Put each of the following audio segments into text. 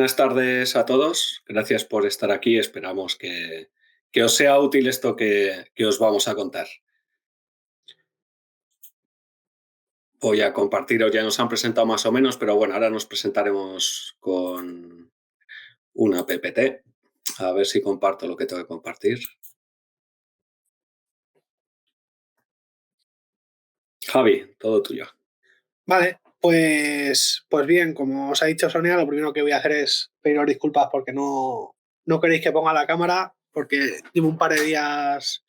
Buenas tardes a todos. Gracias por estar aquí. Esperamos que os sea útil esto que os vamos a contar. Voy a compartiros, ya nos han presentado más o menos, pero bueno, ahora nos presentaremos con una PPT. A ver si comparto lo que tengo que compartir. Javi, todo tuyo. Vale, pues bien, como os ha dicho Sonia, lo primero que voy a hacer es pediros disculpas porque no queréis que ponga la cámara, porque llevo un par de días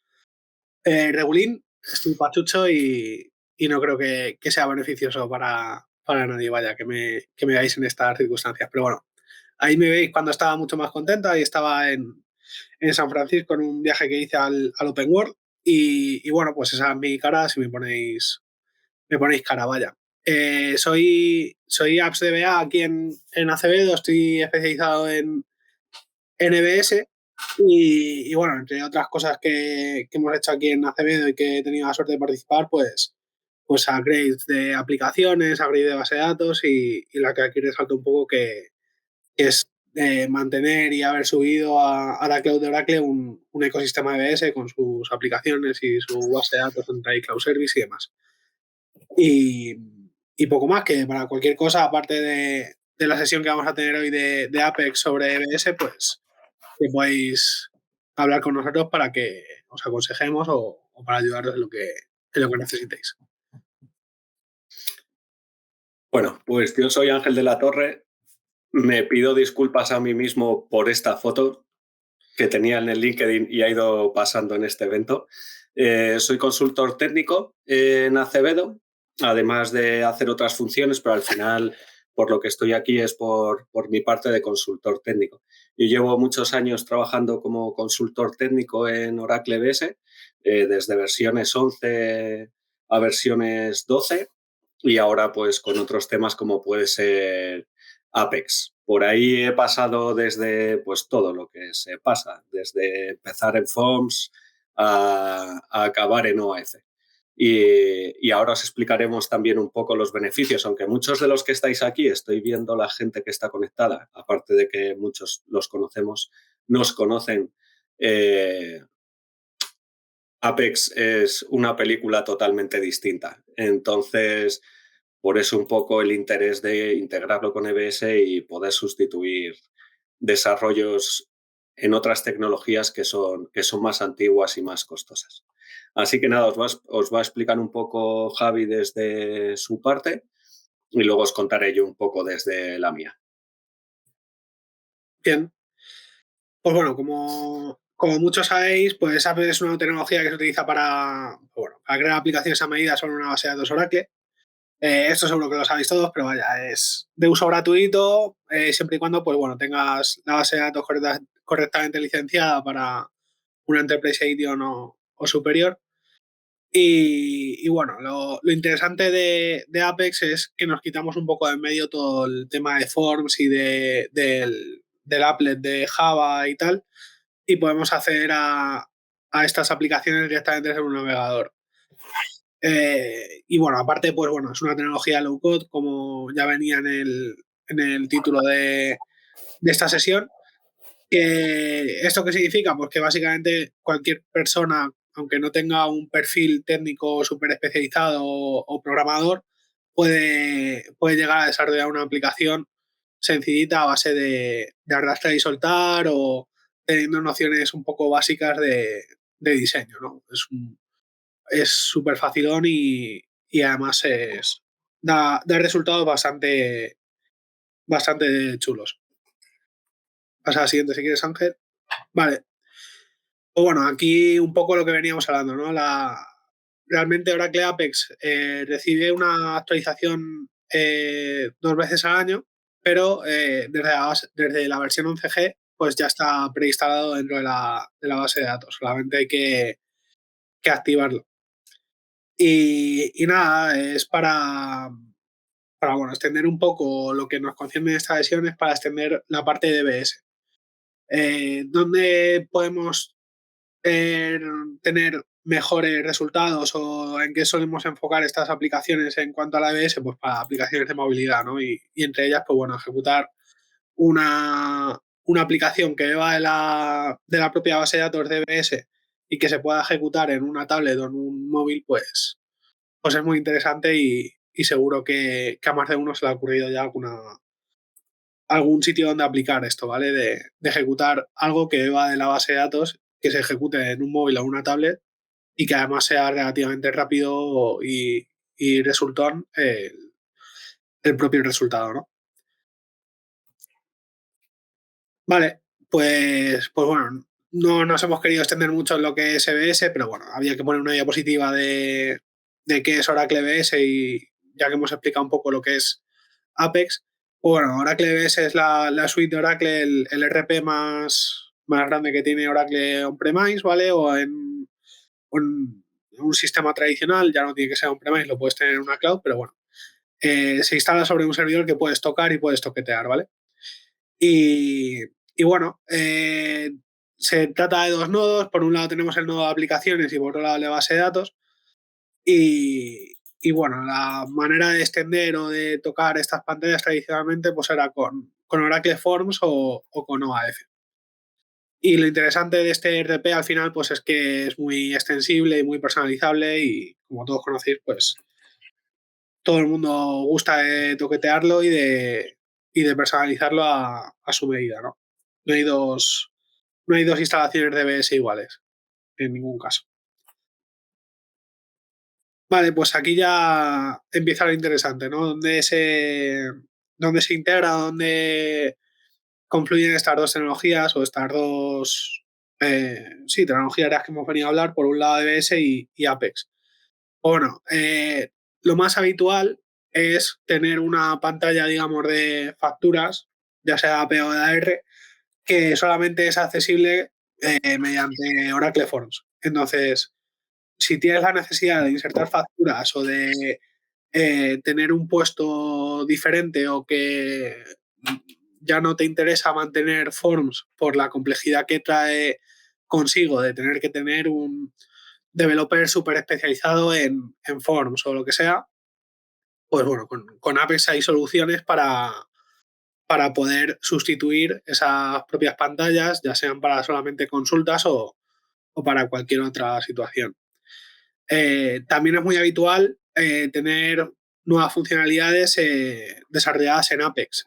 regulín, estoy pachucho y no creo que sea beneficioso para nadie, vaya, que me veáis en estas circunstancias. Pero bueno, ahí me veis cuando estaba mucho más contenta y estaba en San Francisco en un viaje que hice al Open World y bueno, pues esa es mi cara si me ponéis cara, vaya. Soy Apps DBA aquí en Acevedo, estoy especializado en NBS y bueno, entre otras cosas que hemos hecho aquí en Acevedo y que he tenido la suerte de participar, pues upgrades de aplicaciones, upgrades de base de datos y la que aquí resalto un poco que es mantener y haber subido a la cloud de Oracle un ecosistema EBS con sus aplicaciones y su base de datos entre Cloud Service y demás. Y, y poco más, que para cualquier cosa, aparte de la sesión que vamos a tener hoy de Apex sobre EBS, pues que podéis hablar con nosotros para que os aconsejemos o para ayudaros en lo que necesitéis. Bueno, pues yo soy Ángel de la Torre. Me pido disculpas a mí mismo por esta foto que tenía en el LinkedIn y ha ido pasando en este evento. Soy consultor técnico en Acevedo, además de hacer otras funciones, pero al final por lo que estoy aquí es por mi parte de consultor técnico. Yo llevo muchos años trabajando como consultor técnico en Oracle BS, desde versiones 11 a versiones 12 y ahora pues con otros temas como puede ser Apex. Por ahí he pasado desde pues todo lo que se pasa, desde empezar en FORMS a acabar en OAF. Y ahora os explicaremos también un poco los beneficios, aunque muchos de los que estáis aquí, estoy viendo la gente que está conectada, aparte de que muchos los conocemos, nos conocen. Apex es una película totalmente distinta. Entonces, por eso un poco el interés de integrarlo con EBS y poder sustituir desarrollos en otras tecnologías que son más antiguas y más costosas. Así que nada, os va a explicar un poco Javi desde su parte y luego os contaré yo un poco desde la mía. Bien, pues bueno, como muchos sabéis, pues Apex es una tecnología que se utiliza para crear aplicaciones a medida sobre una base de datos Oracle. Esto seguro que lo sabéis todos, pero vaya, es de uso gratuito, siempre y cuando pues, bueno, tengas la base de datos correctamente licenciada para una Enterprise Edition o superior. Y bueno, lo interesante de Apex es que nos quitamos un poco de en medio todo el tema de Forms y del applet de Java y tal, y podemos acceder a estas aplicaciones directamente desde un navegador. Y bueno, aparte, pues bueno, es una tecnología low code, como ya venía en el título de esta sesión. ¿Esto qué significa? Pues que básicamente cualquier persona, aunque no tenga un perfil técnico súper especializado o programador, puede llegar a desarrollar una aplicación sencillita a base de arrastrar y soltar o teniendo nociones un poco básicas de diseño, ¿no? Es súper facilón y además da resultados bastante chulos. Pasa a la siguiente si quieres, Ángel. Vale. Pues bueno, aquí un poco lo que veníamos hablando, ¿no? Realmente Oracle Apex recibe una actualización 2 veces al año, pero desde la versión 11G pues ya está preinstalado dentro de la base de datos. Solamente hay que activarlo. Y nada, es para bueno, extender un poco lo que nos concierne en esta sesión, es para extender la parte de DBS. ¿Dónde podemos tener mejores resultados o en qué solemos enfocar estas aplicaciones en cuanto a la DBS? Pues para aplicaciones de movilidad, ¿no? Y entre ellas, pues bueno, ejecutar una aplicación que beba de la propia base de datos de EBS y que se pueda ejecutar en una tablet o en un móvil, pues es muy interesante y seguro que a más de uno se le ha ocurrido ya algún sitio donde aplicar esto, ¿vale? De ejecutar algo que beba de la base de datos, que se ejecute en un móvil o en una tablet y que además sea relativamente rápido y resultón el propio resultado, ¿no? Vale, pues bueno, no nos hemos querido extender mucho en lo que es EBS, pero bueno, había que poner una diapositiva de qué es Oracle EBS y ya que hemos explicado un poco lo que es Apex, pues bueno, Oracle EBS es la suite de Oracle, el RP más grande que tiene Oracle on-premise, ¿vale? O en un sistema tradicional, ya no tiene que ser on-premise, lo puedes tener en una cloud, pero bueno, se instala sobre un servidor que puedes tocar y puedes toquetear, ¿vale? Y, y bueno, se trata de dos nodos. Por un lado tenemos el nodo de aplicaciones y por otro lado el de base de datos. Y bueno, la manera de extender o de tocar estas pantallas tradicionalmente pues era con Oracle Forms o con OAF. Y lo interesante de este RP al final pues es que es muy extensible y muy personalizable y como todos conocéis pues todo el mundo gusta de toquetearlo y de personalizarlo a su medida, ¿no? No hay dos, no hay dos instalaciones de BS iguales, en ningún caso. Vale, pues aquí ya empieza lo interesante, ¿no? Dónde se integra, dónde confluyen estas dos tecnologías o estas dos sí, tecnologías de las que hemos venido a hablar, por un lado DBS y Apex. Bueno, lo más habitual es tener una pantalla, digamos, de facturas, ya sea AP o AR, que solamente es accesible mediante Oracle Forms. Entonces, si tienes la necesidad de insertar facturas o de tener un puesto diferente o que ya no te interesa mantener Forms por la complejidad que trae consigo de tener que tener un developer súper especializado en Forms o lo que sea, pues bueno, con Apex hay soluciones para poder sustituir esas propias pantallas, ya sean para solamente consultas o para cualquier otra situación. También es muy habitual tener nuevas funcionalidades desarrolladas en Apex.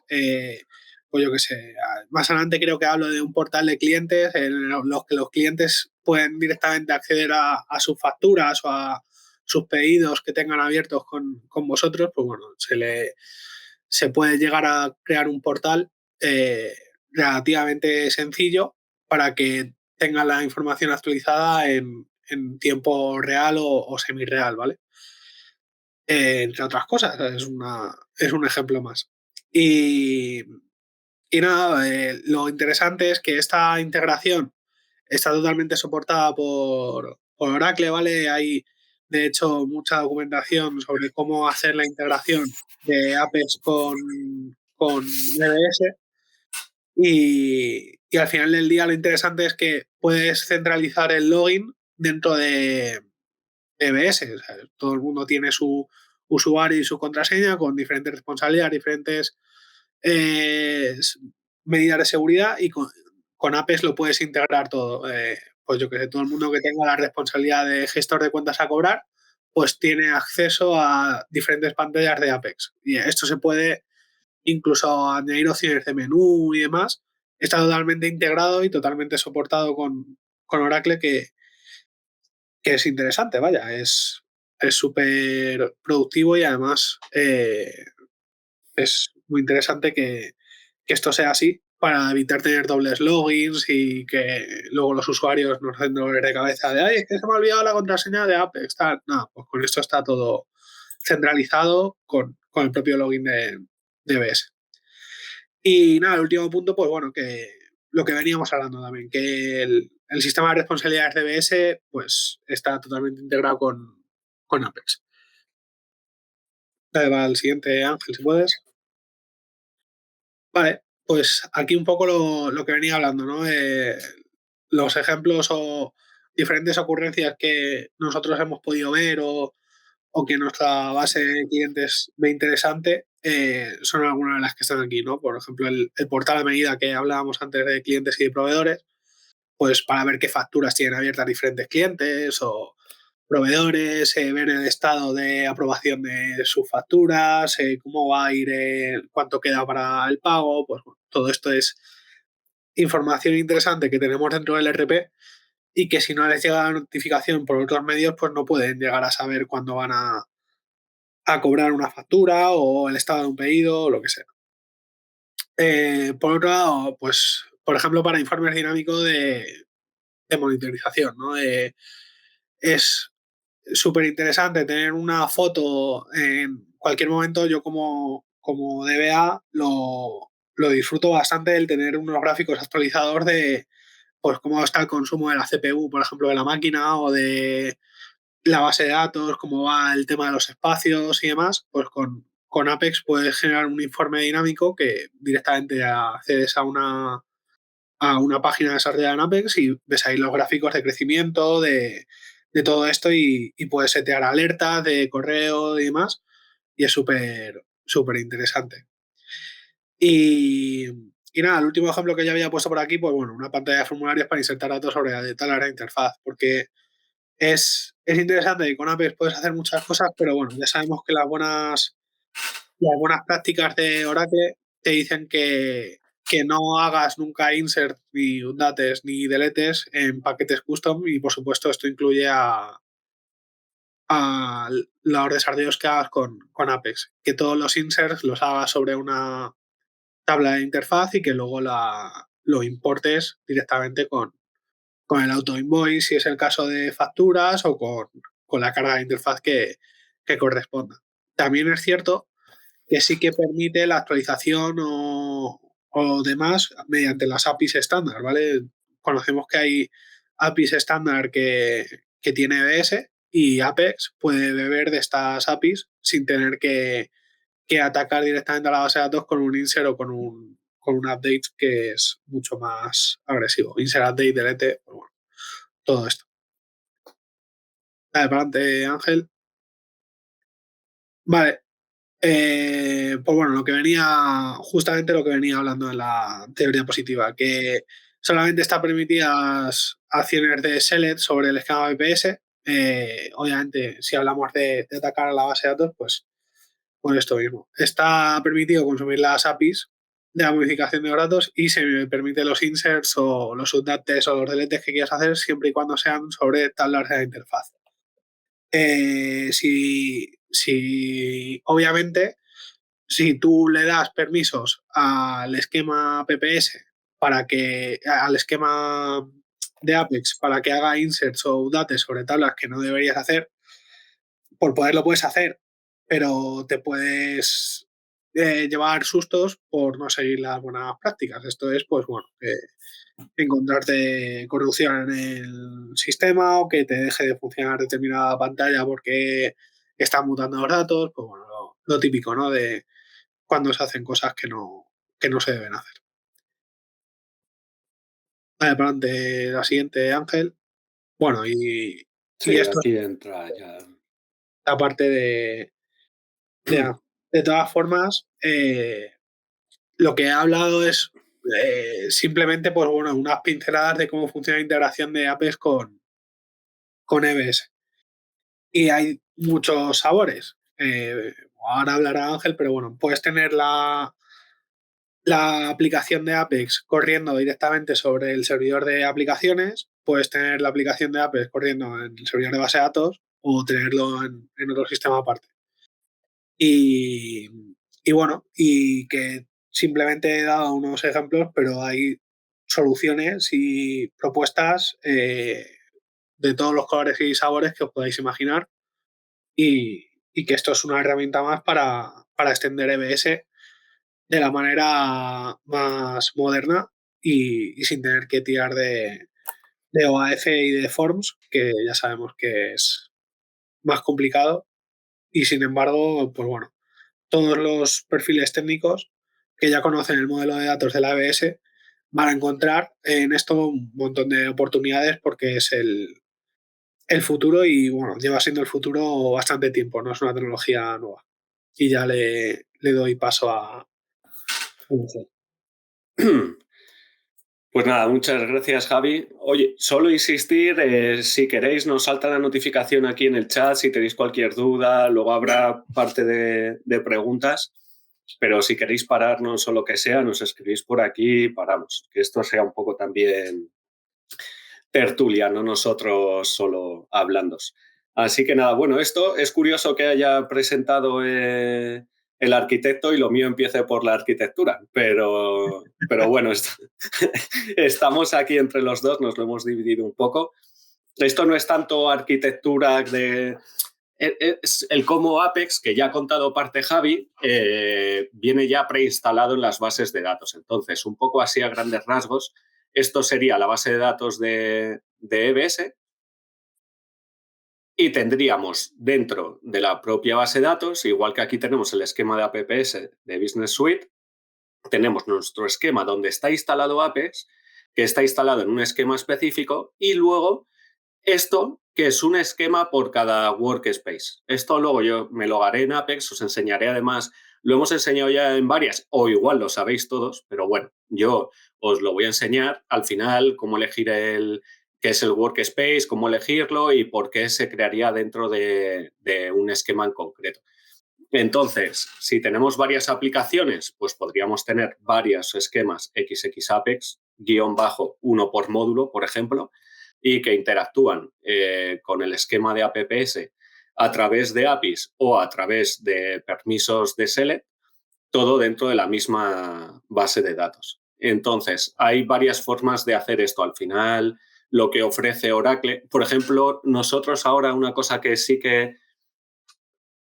Pues yo qué sé, más adelante creo que hablo de un portal de clientes en los que los clientes pueden directamente acceder a sus facturas o a sus pedidos que tengan abiertos con vosotros, pues bueno, se puede llegar a crear un portal eh, relativamente sencillo para que tengan la información actualizada en tiempo real o semi-real, ¿vale? Entre otras cosas, es un ejemplo más. Y, y nada, lo interesante es que esta integración está totalmente soportada por Oracle, ¿vale? Hay, de hecho, mucha documentación sobre cómo hacer la integración de Apex con EBS y al final del día lo interesante es que puedes centralizar el login dentro de EBS. O sea, todo el mundo tiene su usuario y su contraseña con diferentes responsabilidades, diferentes eh, medidas de seguridad y con Apex lo puedes integrar todo. Pues yo que sé, todo el mundo que tenga la responsabilidad de gestor de cuentas a cobrar, pues tiene acceso a diferentes pantallas de Apex. Y esto se puede incluso añadir opciones de menú y demás. Está totalmente integrado y totalmente soportado con Oracle, que es interesante, vaya, es súper productivo y además es muy interesante que esto sea así para evitar tener dobles logins y que luego los usuarios nos den dolores de cabeza de, ay, es que se me ha olvidado la contraseña de Apex. Tal. No, pues con esto está todo centralizado con el propio login de BS. Y nada, el último punto, pues bueno, que lo que veníamos hablando también, que el sistema de responsabilidades de BS pues está totalmente integrado con Apex. Dale, va al siguiente, Ángel, si puedes. Vale, pues aquí un poco lo que venía hablando, ¿no? Los ejemplos o diferentes ocurrencias que nosotros hemos podido ver o que nuestra base de clientes ve interesante son algunas de las que están aquí, ¿no? Por ejemplo, el portal a medida que hablábamos antes de clientes y de proveedores, pues para ver qué facturas tienen abiertas diferentes clientes o proveedores, ver el estado de aprobación de sus facturas, cómo va a ir, cuánto queda para el pago, pues bueno, todo esto es información interesante que tenemos dentro del RP y que si no les llega la notificación por otros medios, pues no pueden llegar a saber cuándo van a cobrar una factura o el estado de un pedido o lo que sea. Por otro lado, pues, por ejemplo, para informes dinámicos de monitorización, ¿no? Es súper interesante tener una foto en cualquier momento. Yo como DBA lo disfruto bastante el tener unos gráficos actualizados de pues cómo está el consumo de la CPU, por ejemplo, de la máquina o de la base de datos, cómo va el tema de los espacios y demás, pues con Apex puedes generar un informe dinámico que directamente accedes a una página desarrollada en Apex y ves ahí los gráficos de crecimiento, de todo esto y puedes setear alertas de correo y demás. Y es súper, súper interesante. Y, y nada, el último ejemplo que ya había puesto por aquí, pues bueno, una pantalla de formularios para insertar datos sobre la de tal área de interfaz, porque es interesante y con Apex puedes hacer muchas cosas, pero bueno, ya sabemos que las buenas prácticas de Oracle te dicen que no hagas nunca insert ni undates ni deletes en paquetes custom y por supuesto esto incluye a los desarrollos que hagas con Apex, que todos los inserts los hagas sobre una tabla de interfaz y que luego lo importes directamente con el auto invoice si es el caso de facturas o con la carga de interfaz que corresponda. También es cierto que sí que permite la actualización o demás mediante las APIs estándar, ¿vale? Conocemos que hay APIs estándar que tiene EBS y Apex puede beber de estas APIs sin tener que atacar directamente a la base de datos con un insert o con un update que es mucho más agresivo. Insert, update, delete, pues bueno, todo esto. Vale, para adelante, Ángel. Vale, pues bueno, justamente lo que venía hablando en la teoría positiva, que solamente está permitidas acciones de select sobre el esquema BPS. Obviamente, si hablamos de atacar a la base de datos, pues por esto mismo. Está permitido consumir las APIs de la modificación de los datos y se permite los inserts o los updates o los deletes que quieras hacer siempre y cuando sean sobre tablas de la interfaz. Obviamente, si tú le das permisos al esquema PPS al esquema de Apex para que haga inserts o updates sobre tablas que no deberías hacer, por poder lo puedes hacer, pero te puedes llevar sustos por no seguir las buenas prácticas. Esto es, pues bueno, encontrarte corrupción en el sistema o que te deje de funcionar determinada pantalla porque están mutando los datos, pues bueno, lo típico, ¿no? De cuando se hacen cosas que no se deben hacer. Vale, para adelante la siguiente, Ángel. Bueno, y Sí, esto es aquí entra ya. la parte de, de todas formas, lo que he hablado es simplemente, pues bueno, unas pinceladas de cómo funciona la integración de Apex con EBS. Y hay muchos sabores. Ahora hablará Ángel, pero bueno, puedes tener la aplicación de Apex corriendo directamente sobre el servidor de aplicaciones, puedes tener la aplicación de Apex corriendo en el servidor de base de datos o tenerlo en otro sistema aparte. Y, y bueno, y que simplemente he dado unos ejemplos, pero hay soluciones y propuestas de todos los colores y sabores que os podáis imaginar y que esto es una herramienta más para extender EBS de la manera más moderna y sin tener que tirar de OAF y de Forms, que ya sabemos que es más complicado. Y sin embargo, pues bueno, todos los perfiles técnicos que ya conocen el modelo de datos de la EBS van a encontrar en esto un montón de oportunidades porque es el futuro y bueno, lleva siendo el futuro bastante tiempo, no es una tecnología nueva. y ya le doy paso a Ángel. Pues nada, muchas gracias, Javi. Oye, solo insistir, si queréis, nos salta la notificación aquí en el chat si tenéis cualquier duda, luego habrá parte de preguntas, pero si queréis pararnos o lo que sea, nos escribís por aquí y paramos. Que esto sea un poco también tertulia, no nosotros solo hablando. Así que nada, bueno, esto es curioso que haya presentado el arquitecto y lo mío empiece por la arquitectura, pero bueno, estamos aquí entre los dos, nos lo hemos dividido un poco. Esto no es tanto arquitectura es el cómo Apex, que ya ha contado parte Javi, viene ya preinstalado en las bases de datos. Entonces, un poco así a grandes rasgos, esto sería la base de datos de EBS y tendríamos dentro de la propia base de datos, igual que aquí tenemos el esquema de APPS de Business Suite, tenemos nuestro esquema donde está instalado Apex, que está instalado en un esquema específico, y luego esto, que es un esquema por cada workspace. Esto luego yo me lo haré en Apex, os enseñaré además, lo hemos enseñado ya en varias, o igual lo sabéis todos, pero bueno, yo os lo voy a enseñar al final, cómo elegir qué es el workspace, cómo elegirlo y por qué se crearía dentro de un esquema en concreto. Entonces, si tenemos varias aplicaciones, pues podríamos tener varios esquemas XXApex, -1 por módulo, por ejemplo, y que interactúan con el esquema de APPS a través de APIs o a través de permisos de select, todo dentro de la misma base de datos. Entonces, hay varias formas de hacer esto. Al final, lo que ofrece Oracle, por ejemplo, nosotros ahora una cosa que sí que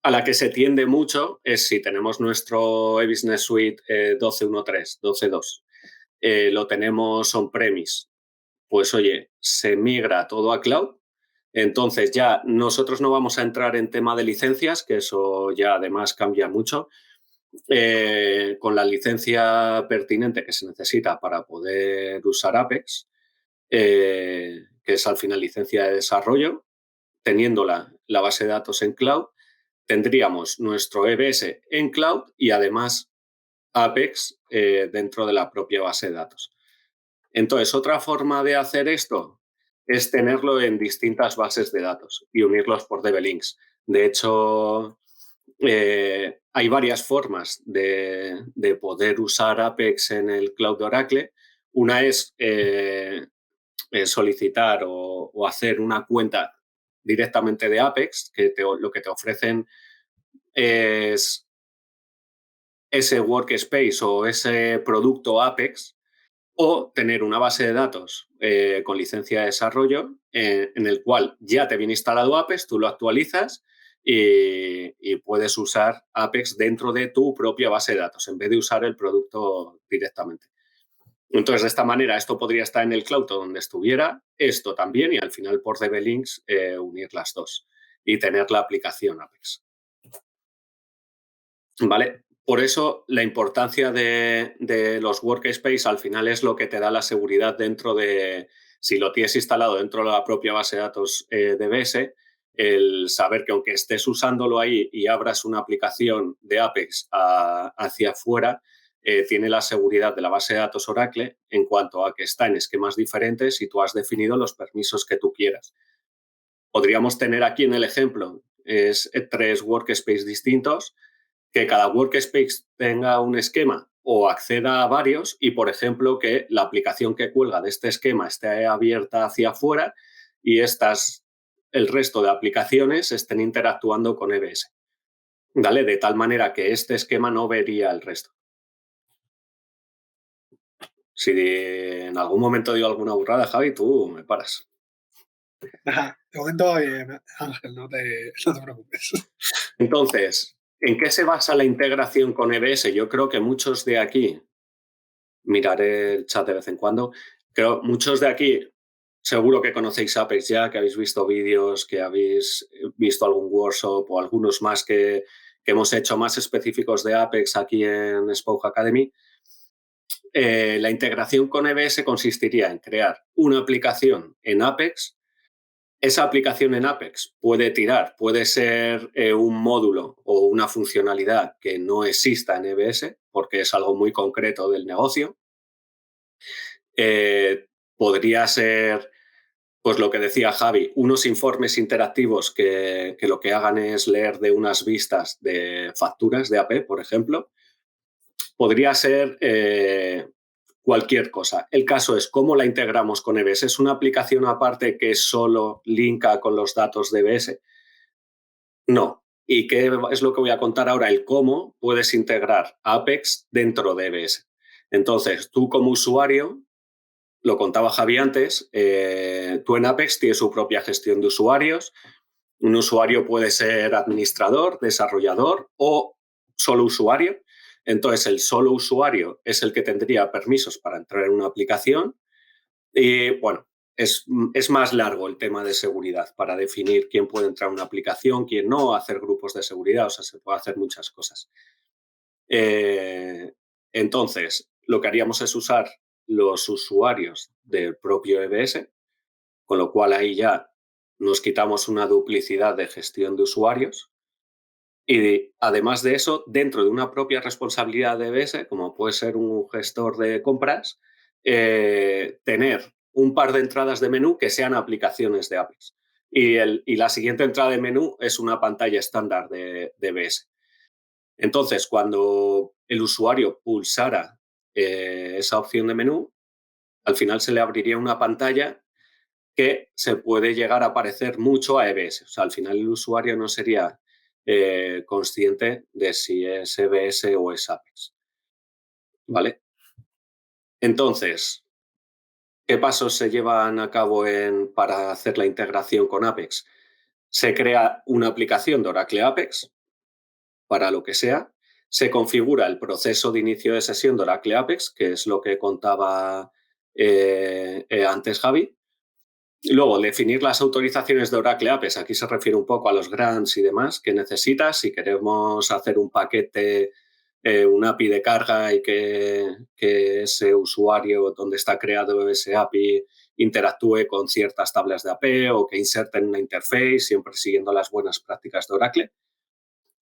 a la que se tiende mucho es si tenemos nuestro eBusiness Suite 12.1.3, 12.2, lo tenemos on-premise, pues oye, se migra todo a cloud. Entonces ya nosotros no vamos a entrar en tema de licencias, que eso ya además cambia mucho, con la licencia pertinente que se necesita para poder usar Apex, que es al final licencia de desarrollo, teniendo la base de datos en cloud, tendríamos nuestro EBS en cloud y además Apex dentro de la propia base de datos. Entonces, otra forma de hacer esto es tenerlo en distintas bases de datos y unirlos por DB-Links. De hecho, hay varias formas de poder usar Apex en el cloud de Oracle. Una es solicitar o hacer una cuenta directamente de Apex, que lo que te ofrecen es ese workspace o ese producto Apex, o tener una base de datos con licencia de desarrollo en el cual ya te viene instalado Apex, tú lo actualizas y puedes usar Apex dentro de tu propia base de datos en vez de usar el producto directamente. Entonces, de esta manera, esto podría estar en el cloud donde estuviera, esto también, y al final por DB-Links unir las dos y tener la aplicación Apex. ¿Vale? Por eso la importancia de los workspace al final es lo que te da la seguridad dentro de, si lo tienes instalado dentro de la propia base de datos de DBS, el saber que aunque estés usándolo ahí y abras una aplicación de Apex hacia afuera, tiene la seguridad de la base de datos Oracle en cuanto a que está en esquemas diferentes y tú has definido los permisos que tú quieras. Podríamos tener aquí en el ejemplo es 3 workspaces distintos, que cada workspace tenga un esquema o acceda a varios y, por ejemplo, que la aplicación que cuelga de este esquema esté abierta hacia afuera y el resto de aplicaciones estén interactuando con EBS. ¿Vale? De tal manera que este esquema no vería el resto. Si en algún momento digo alguna burrada, Javi, tú me paras. Ajá, de momento va bien, Ángel, no te preocupes. Entonces, ¿en qué se basa la integración con EBS? Yo creo que muchos de aquí, miraré el chat de vez en cuando, creo muchos de aquí seguro que conocéis Apex ya, que habéis visto vídeos, que habéis visto algún workshop o algunos más que hemos hecho más específicos de Apex aquí en Spoke Academy. La integración con EBS consistiría en crear una aplicación en Apex esa aplicación en Apex puede tirar, puede ser un módulo o una funcionalidad que no exista en EBS, porque es algo muy concreto del negocio. Podría ser, pues lo que decía Javi, unos informes interactivos que lo que hagan es leer de unas vistas de facturas de AP, por ejemplo. Podría ser cualquier cosa. El caso es cómo la integramos con EBS. ¿Es una aplicación aparte que solo linka con los datos de EBS? No. ¿Y qué es lo que voy a contar ahora? El cómo puedes integrar Apex dentro de EBS. Entonces, tú como usuario, lo contaba Javi antes, tú en Apex tienes su propia gestión de usuarios. Un usuario puede ser administrador, desarrollador o solo usuario. Entonces, el solo usuario es el que tendría permisos para entrar en una aplicación. Y bueno, es más largo el tema de seguridad para definir quién puede entrar a una aplicación, quién no, hacer grupos de seguridad, o sea, se puede hacer muchas cosas. Entonces, lo que haríamos es usar los usuarios del propio EBS, con lo cual ahí ya nos quitamos una duplicidad de gestión de usuarios. Y además de eso, dentro de una propia responsabilidad de EBS, como puede ser un gestor de compras, tener un par de entradas de menú que sean aplicaciones de Apex. Y la siguiente entrada de menú es una pantalla estándar de EBS. Entonces, cuando el usuario pulsara esa opción de menú, al final se le abriría una pantalla que se puede llegar a parecer mucho a EBS. O sea, al final el usuario no sería consciente de si es EBS o es Apex. ¿Vale? Entonces, ¿qué pasos se llevan a cabo para hacer la integración con Apex? Se crea una aplicación de Oracle Apex para lo que sea. Se configura el proceso de inicio de sesión de Oracle Apex, que es lo que contaba antes Javi. Luego, definir las autorizaciones de Oracle Apex. Aquí se refiere un poco a los grants y demás que necesitas. Si queremos hacer un paquete, un API de carga y que ese usuario donde está creado ese API interactúe con ciertas tablas de AP o que inserten una interface, siempre siguiendo las buenas prácticas de Oracle.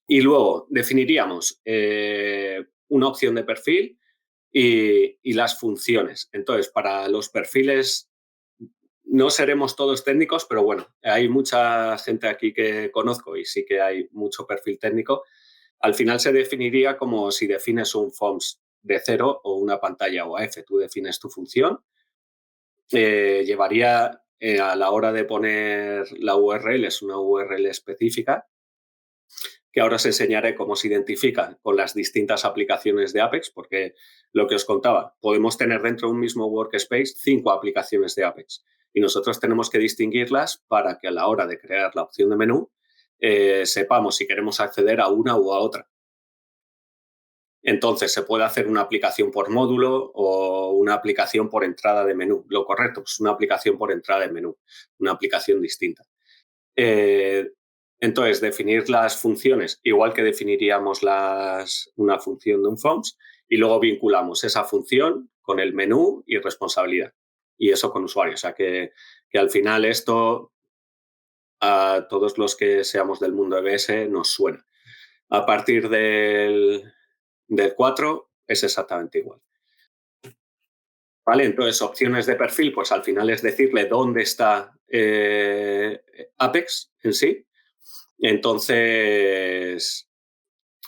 Y luego definiríamos una opción de perfil y las funciones. Entonces, para los perfiles no seremos todos técnicos, pero bueno, hay mucha gente aquí que conozco y sí que hay mucho perfil técnico. Al final se definiría como si defines un FOMS de cero o una pantalla OAF. Tú defines tu función. Llevaría a la hora de poner la URL, es una URL específica, que ahora os enseñaré cómo se identifican con las distintas aplicaciones de Apex, porque lo que os contaba, podemos tener dentro de un mismo workspace 5 aplicaciones de Apex y nosotros tenemos que distinguirlas para que a la hora de crear la opción de menú sepamos si queremos acceder a una u a otra. Entonces, se puede hacer una aplicación por módulo o una aplicación por entrada de menú. Lo correcto es una aplicación por entrada de menú, una aplicación distinta. Eh, entonces, definir las funciones, igual que definiríamos una función de un FOMS, y luego vinculamos esa función con el menú y responsabilidad. Y eso con usuario. O sea, que al final esto a todos los que seamos del mundo EBS nos suena. A partir del 4 es exactamente igual. ¿Vale? Entonces, opciones de perfil, pues al final es decirle dónde está Apex en sí. Entonces,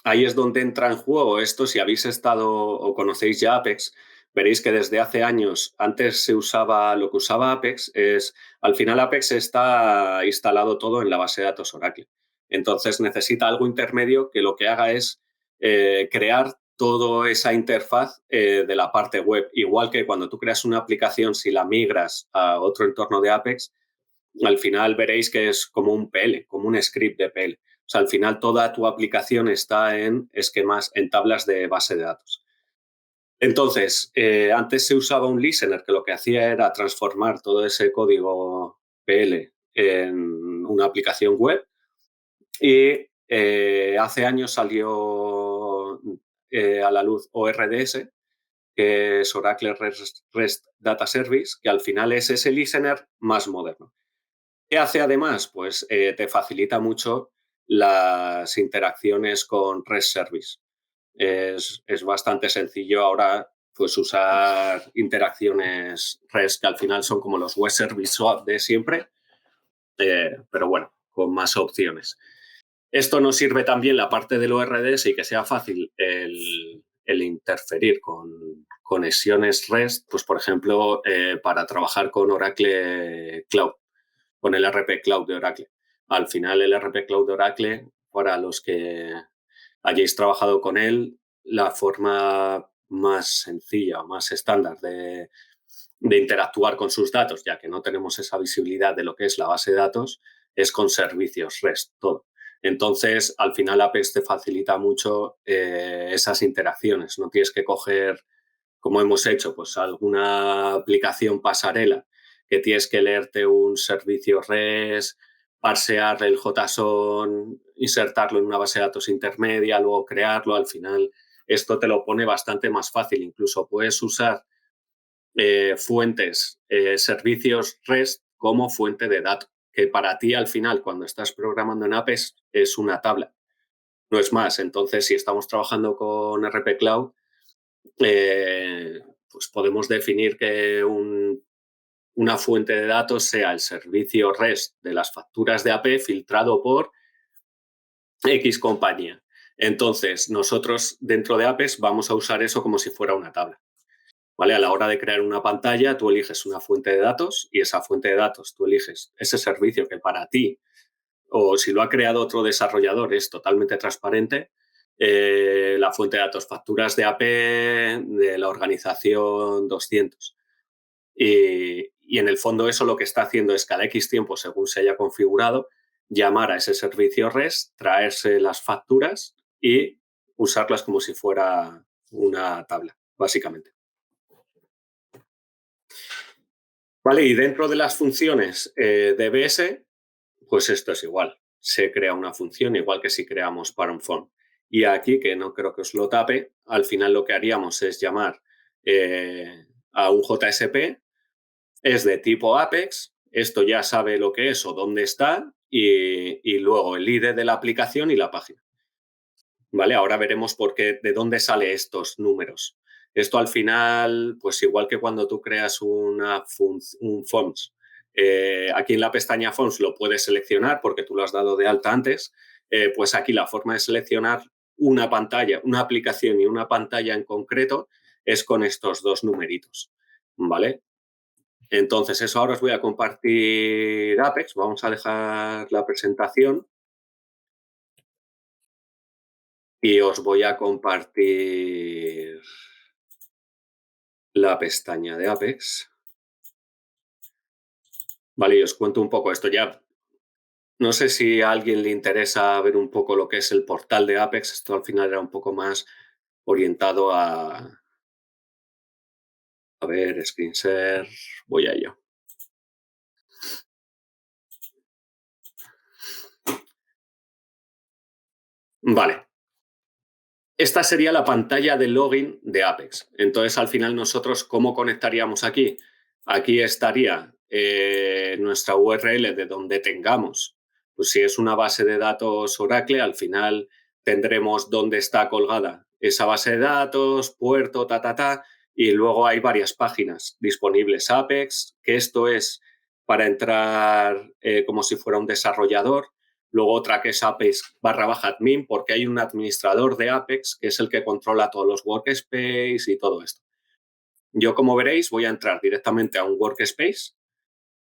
ahí es donde entra en juego esto. Si habéis estado o conocéis ya Apex, veréis que desde hace años, antes se usaba, lo que usaba Apex es, al final Apex está instalado todo en la base de datos Oracle. Entonces necesita algo intermedio que lo que haga es crear toda esa interfaz de la parte web. Igual que cuando tú creas una aplicación, si la migras a otro entorno de Apex, al final veréis que es como un PL, como un script de PL. O sea, al final toda tu aplicación está en esquemas, en tablas de base de datos. Entonces, antes se usaba un listener que lo que hacía era transformar todo ese código PL en una aplicación web y hace años salió a la luz ORDS, que es Oracle REST Data Service, que al final es ese listener más moderno. ¿Qué hace además? Pues te facilita mucho las interacciones con REST Service. Es bastante sencillo ahora pues usar interacciones REST que al final son como los web service swap de siempre, pero bueno, con más opciones. Esto nos sirve también la parte del ORDS y que sea fácil el interferir con conexiones REST, pues por ejemplo, para trabajar con Oracle Cloud, con el RP Cloud de Oracle. Al final, el RP Cloud de Oracle, para los que hayáis trabajado con él, la forma más sencilla, más estándar de interactuar con sus datos, ya que no tenemos esa visibilidad de lo que es la base de datos, es con servicios REST, todo. Entonces, al final Apex te facilita mucho esas interacciones. No tienes que coger, como hemos hecho, pues alguna aplicación pasarela que tienes que leerte un servicio REST, parsear el JSON, insertarlo en una base de datos intermedia, luego crearlo. Al final, esto te lo pone bastante más fácil. Incluso puedes usar fuentes, servicios REST como fuente de datos, que para ti al final cuando estás programando en Apex es una tabla, no es más. Entonces, si estamos trabajando con RP Cloud, pues podemos definir que una fuente de datos sea el servicio REST de las facturas de AP filtrado por X compañía. Entonces, nosotros dentro de Apex vamos a usar eso como si fuera una tabla. ¿Vale? A la hora de crear una pantalla, tú eliges una fuente de datos y esa fuente de datos tú eliges ese servicio que para ti, o si lo ha creado otro desarrollador, es totalmente transparente. La fuente de datos, facturas de AP de la organización 200. Y en el fondo eso lo que está haciendo es cada X tiempo, según se haya configurado, llamar a ese servicio REST, traerse las facturas y usarlas como si fuera una tabla, básicamente. Vale, y dentro de las funciones DBS, pues esto es igual. Se crea una función igual que si creamos parent form. Y aquí, que no creo que os lo tape, al final lo que haríamos es llamar a un JSP, es de tipo Apex, esto ya sabe lo que es o dónde está, y luego el ID de la aplicación y la página. ¿Vale? Ahora veremos por qué, de dónde salen estos números. Esto al final, pues igual que cuando tú creas un forms, aquí en la pestaña Forms lo puedes seleccionar porque tú lo has dado de alta antes, pues aquí la forma de seleccionar una pantalla, una aplicación y una pantalla en concreto es con estos dos numeritos, ¿vale? Entonces, eso ahora os voy a compartir Apex, vamos a dejar la presentación y os voy a compartir la pestaña de Apex. Vale, y os cuento un poco esto ya. No sé si a alguien le interesa ver un poco lo que es el portal de Apex. Esto al final era un poco más orientado a ver, screen share, voy a ello. Vale. Esta sería la pantalla de login de Apex. Entonces, al final, nosotros, ¿cómo conectaríamos aquí? Aquí estaría nuestra URL de donde tengamos. Pues si es una base de datos Oracle, al final tendremos dónde está colgada esa base de datos, puerto, y luego hay varias páginas disponibles Apex, que esto es para entrar como si fuera un desarrollador. Luego otra que es Apex /admin, porque hay un administrador de Apex que es el que controla todos los workspace y todo esto. Yo, como veréis, voy a entrar directamente a un workspace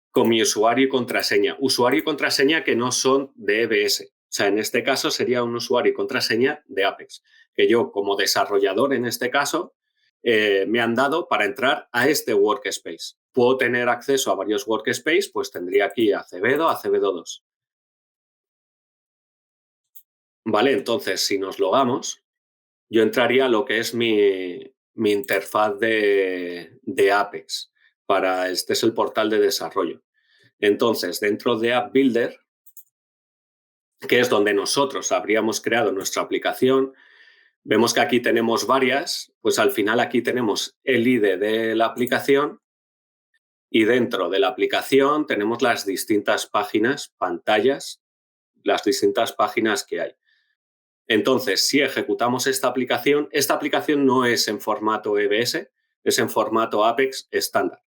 con mi usuario y contraseña. Usuario y contraseña que no son de EBS. O sea, en este caso sería un usuario y contraseña de Apex, que yo, como desarrollador en este caso, me han dado para entrar a este workspace. Puedo tener acceso a varios workspace, pues tendría aquí Acevedo, Acevedo 2. Vale, entonces, si nos logamos, yo entraría a lo que es mi interfaz de Apex. Este es el portal de desarrollo. Entonces, dentro de App Builder, que es donde nosotros habríamos creado nuestra aplicación, vemos que aquí tenemos varias, pues al final aquí tenemos el ID de la aplicación Y dentro de la aplicación tenemos las distintas páginas, pantallas, las distintas páginas que hay. Entonces, si ejecutamos esta aplicación no es en formato EBS, es en formato Apex estándar.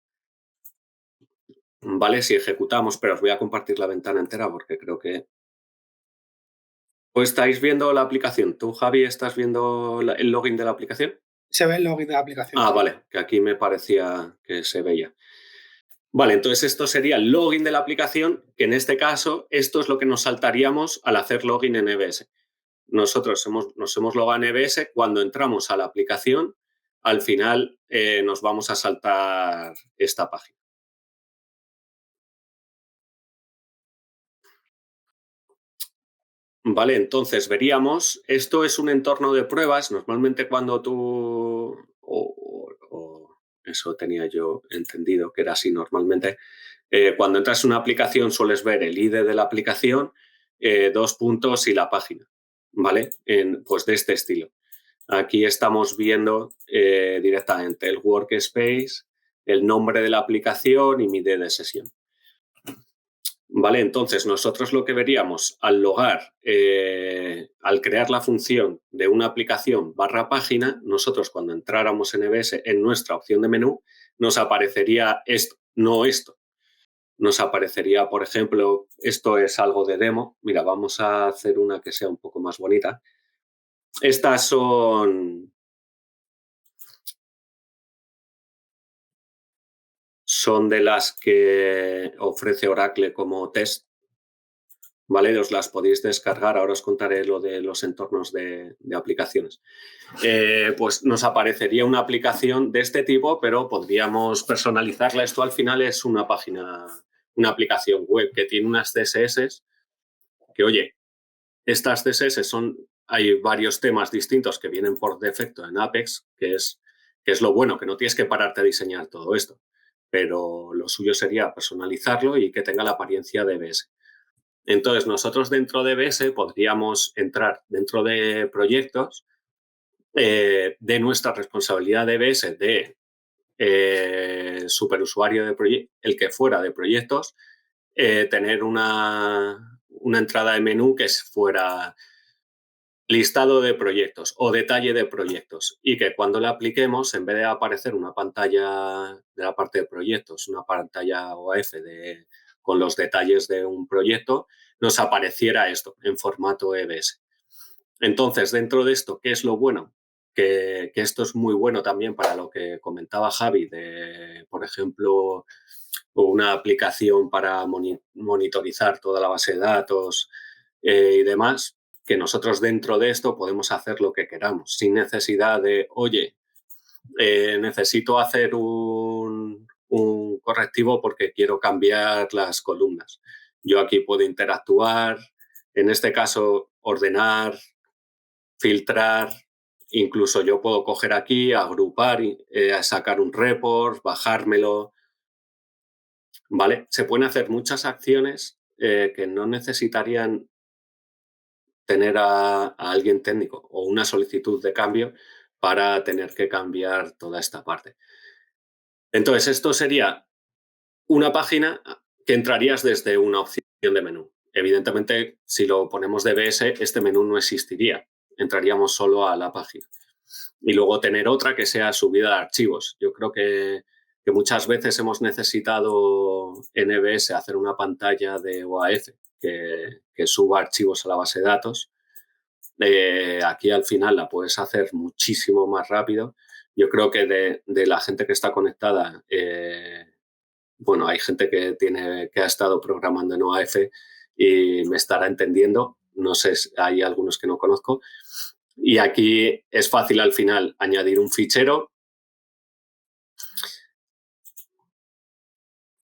¿Vale? Si ejecutamos, pero os voy a compartir la ventana entera porque creo que... ¿Pues estáis viendo la aplicación? ¿Tú, Javi, estás viendo el login de la aplicación? Se ve el login de la aplicación. Ah, Sí. vale, que aquí me parecía que se veía. Vale, entonces esto sería el login de la aplicación, que en este caso esto es lo que nos saltaríamos al hacer login en EBS. Nosotros nos hemos logado en EBS, cuando entramos a la aplicación, al final nos vamos a saltar esta página. Vale, entonces veríamos, esto es un entorno de pruebas, normalmente cuando tú, o eso tenía yo entendido que era así normalmente, cuando entras en una aplicación sueles ver el ID de la aplicación, 2 puntos y la página, ¿vale? Pues de este estilo. Aquí estamos viendo directamente el workspace, el nombre de la aplicación y mi ID de sesión. Vale, entonces nosotros lo que veríamos al logar, al crear la función de una aplicación barra página, nosotros cuando entráramos en EBS en nuestra opción de menú, nos aparecería esto, no esto. Nos aparecería, por ejemplo, esto es algo de demo. Mira, vamos a hacer una que sea un poco más bonita. Estas son de las que ofrece Oracle como test. ¿Vale? Os las podéis descargar, ahora os contaré lo de los entornos de aplicaciones. Pues nos aparecería una aplicación de este tipo, pero podríamos personalizarla. Esto al final es una página, una aplicación web que tiene unas CSS que, oye, estas CSS hay varios temas distintos que vienen por defecto en Apex, que es lo bueno, que no tienes que pararte a diseñar todo esto, pero lo suyo sería personalizarlo y que tenga la apariencia de EBS. Entonces, nosotros dentro de EBS podríamos entrar dentro de proyectos de nuestra responsabilidad de EBS, de superusuario de proyectos, el que fuera de proyectos, tener una entrada de menú que fuera listado de proyectos o detalle de proyectos y que cuando le apliquemos, en vez de aparecer una pantalla de la parte de proyectos, una pantalla OAF con los detalles de un proyecto, nos apareciera esto en formato EBS. Entonces, dentro de esto, ¿qué es lo bueno? Que esto es muy bueno también para lo que comentaba Javi, de, por ejemplo, una aplicación para monitorizar toda la base de datos y demás, que nosotros dentro de esto podemos hacer lo que queramos, sin necesidad de, oye, necesito hacer un correctivo porque quiero cambiar las columnas. Yo aquí puedo interactuar, en este caso ordenar, filtrar, incluso yo puedo coger aquí, agrupar, sacar un report, bajármelo, ¿vale? Se pueden hacer muchas acciones que no necesitarían tener a alguien técnico o una solicitud de cambio para tener que cambiar toda esta parte. Entonces, esto sería una página que entrarías desde una opción de menú. Evidentemente, si lo ponemos DBS, este menú no existiría. Entraríamos solo a la página. Y luego tener otra que sea subida de archivos. Yo creo que muchas veces hemos necesitado en EBS hacer una pantalla de OAF que suba archivos a la base de datos. Aquí al final la puedes hacer muchísimo más rápido. Yo creo que de la gente que está conectada, bueno, hay gente que ha estado programando en OAF y me estará entendiendo. No sé, hay algunos que no conozco. Y aquí es fácil al final añadir un fichero.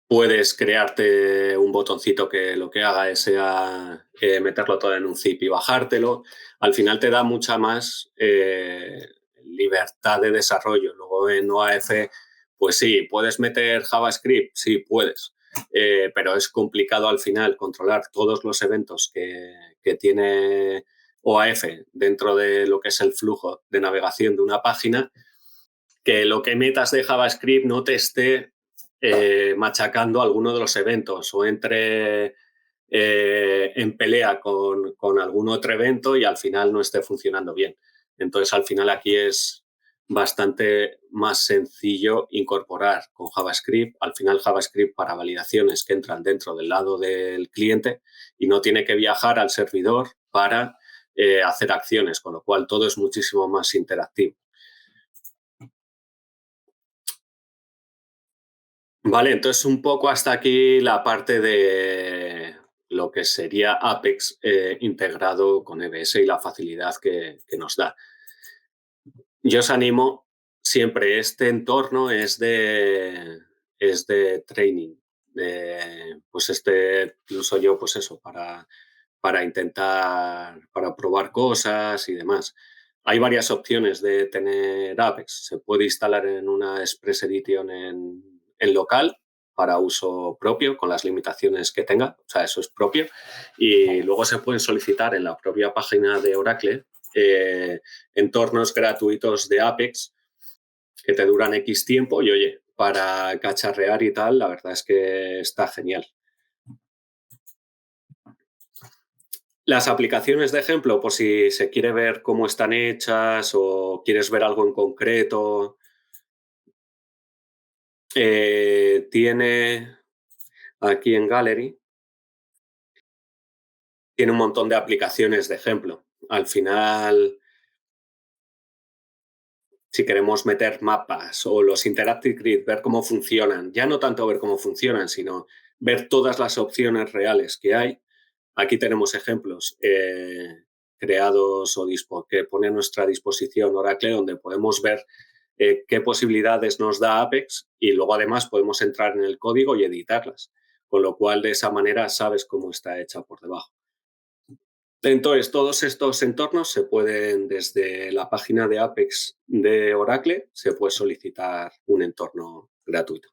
Puedes crearte un botoncito que lo que haga sea meterlo todo en un zip y bajártelo. Al final te da mucha más libertad de desarrollo. Luego en OAF, pues sí, ¿puedes meter JavaScript? Sí, puedes. Pero es complicado al final controlar todos los eventos que tiene OAF dentro de lo que es el flujo de navegación de una página, que lo que metas de JavaScript no te esté machacando alguno de los eventos o entre en pelea con algún otro evento y al final no esté funcionando bien. Entonces, al final aquí es bastante más sencillo incorporar con JavaScript. Al final, JavaScript para validaciones que entran dentro del lado del cliente y no tiene que viajar al servidor para hacer acciones, con lo cual todo es muchísimo más interactivo. Vale, entonces un poco hasta aquí la parte de lo que sería Apex integrado con EBS y la facilidad que nos da. Yo os animo, siempre este entorno es de training, pues lo uso yo, pues eso, para intentar, para probar cosas y demás. Hay varias opciones de tener Apex. Se puede instalar en una Express Edition en local para uso propio, con las limitaciones que tenga, o sea, eso es propio. Y luego se pueden solicitar en la propia página de Oracle entornos gratuitos de Apex que te duran X tiempo y, oye, para cacharrear y tal, la verdad es que está genial. Las aplicaciones de ejemplo, por si se quiere ver cómo están hechas o quieres ver algo en concreto, tiene aquí en Gallery, tiene un montón de aplicaciones de ejemplo. Al final, si queremos meter mapas o los Interactive Grid, ver cómo funcionan, ya no tanto ver cómo funcionan, sino ver todas las opciones reales que hay. Aquí tenemos ejemplos creados o que pone a nuestra disposición Oracle, donde podemos ver qué posibilidades nos da Apex y luego además podemos entrar en el código y editarlas, con lo cual de esa manera sabes cómo está hecha por debajo. Entonces, todos estos entornos se pueden, desde la página de Apex de Oracle, se puede solicitar un entorno gratuito.